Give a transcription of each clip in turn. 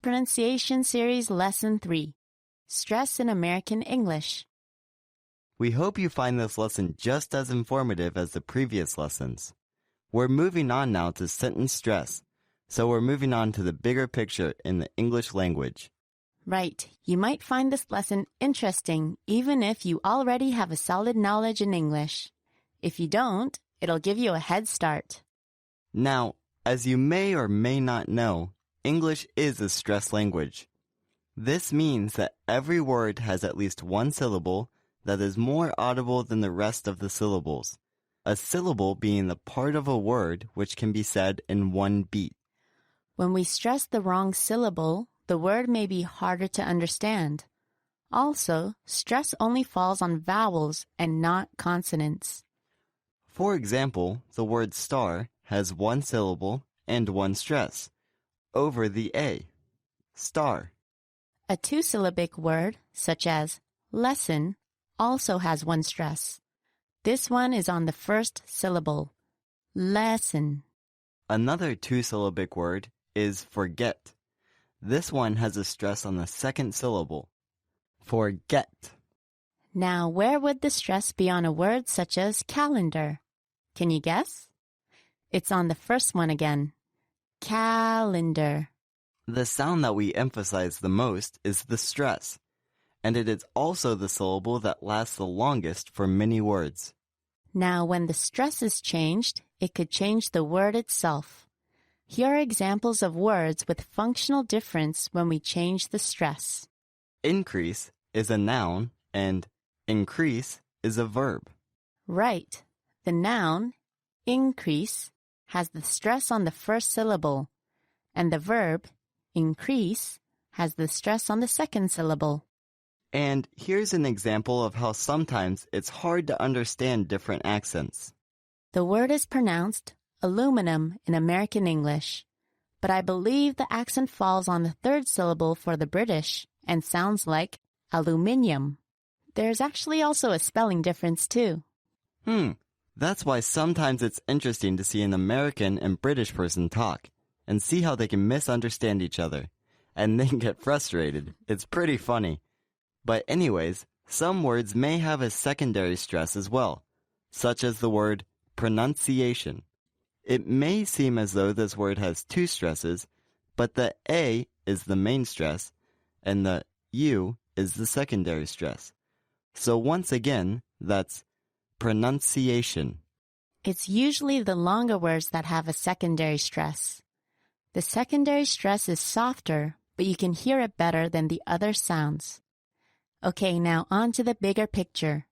Pronunciation Series Lesson 3, Stress in American English. We hope you find this lesson just as informative as the previous lessons. We're moving on now to sentence stress, so we're moving on to the bigger picture in the English language. Right. You might find this lesson interesting even if you already have a solid knowledge in English. If you don't, it'll give you a head start. Now, as you may or may not know, English is a stressed language. This means that every word has at least one syllable that is more audible than the rest of the syllables. A syllable being the part of a word which can be said in one beat. When we stress the wrong syllable, the word may be harder to understand. Also, stress only falls on vowels and not consonants. For example, the word star has one syllable and one stress over the A, star. A two-syllabic word, such as lesson, also has one stress. This one is on the first syllable, lesson. Another two-syllabic word is forget. This one has a stress on the second syllable, forget. Now, where would the stress be on a word such as calendar? Can you guess? It's on the first one again, calendar. The sound that we emphasize the most is the stress, and it is also the syllable that lasts the longest for many words. Now, when the stress is changed, it could change the word itself. Here are examples of words with functional difference when we change the stress. Increase is a noun, and increase is a verb. Right. The noun, increase, has the stress on the first syllable, and the verb, increase, has the stress on the second syllable. And here's an example of how sometimes it's hard to understand different accents. The word is pronounced aluminum in American English, but I believe the accent falls on the third syllable for the British and sounds like aluminium. There's actually also a spelling difference too. That's why sometimes it's interesting to see an American and British person talk and see how they can misunderstand each other and then get frustrated. It's pretty funny. But anyways, some words may have a secondary stress as well, such as the word pronunciation. It may seem as though this word has two stresses, but the A is the main stress and the U is the secondary stress. So once again, that's pronunciation. It's usually the longer words that have a secondary stress. The secondary stress is softer, but you can hear it better than the other sounds. Okay, now on to the bigger picture.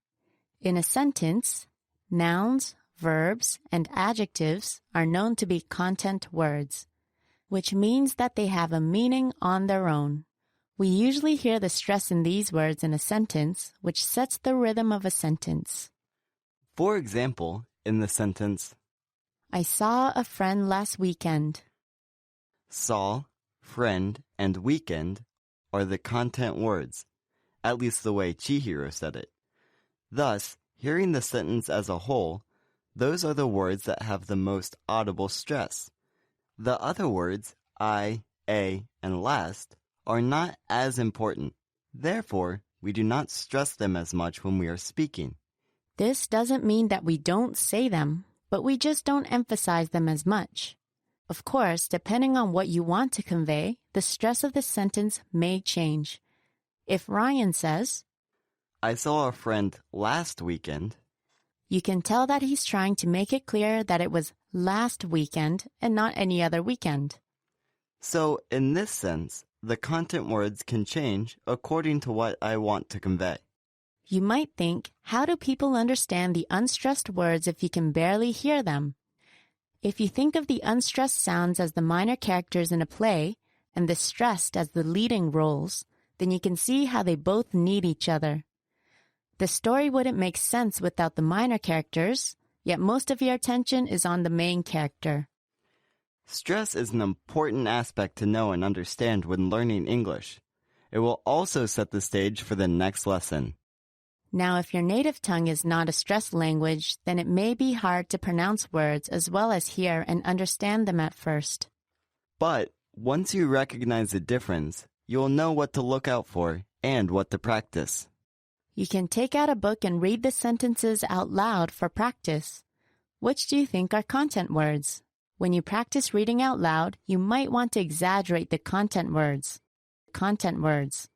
In a sentence, nouns, verbs, and adjectives are known to be content words, which means that they have a meaning on their own. We usually hear the stress in these words in a sentence, which sets the rhythm of a sentence. For example, in the sentence, I saw a friend last weekend. Saw, friend, and weekend are the content words, at least the way Chihiro said it. Thus, hearing the sentence as a whole, those are the words that have the most audible stress. The other words, I, a, and last, are not as important. Therefore, we do not stress them as much when we are speaking. This doesn't mean that we don't say them, but we just don't emphasize them as much. Of course, depending on what you want to convey, the stress of the sentence may change. If Ryan says, I saw a friend last weekend, you can tell that he's trying to make it clear that it was last weekend and not any other weekend. So, in this sense, the content words can change according to what I want to convey. You might think, how do people understand the unstressed words if you can barely hear them? If you think of the unstressed sounds as the minor characters in a play and the stressed as the leading roles, then you can see how they both need each other. The story wouldn't make sense without the minor characters, yet most of your attention is on the main character. Stress is an important aspect to know and understand when learning English. It will also set the stage for the next lesson. Now, if your native tongue is not a stressed language, then it may be hard to pronounce words as well as hear and understand them at first. But Once you recognize the difference, you'll know what to look out for and what to practice. You can take out a book and read the sentences out loud for practice. Which do you think are content words? When you practice reading out loud, you might want to exaggerate the content words. Content words.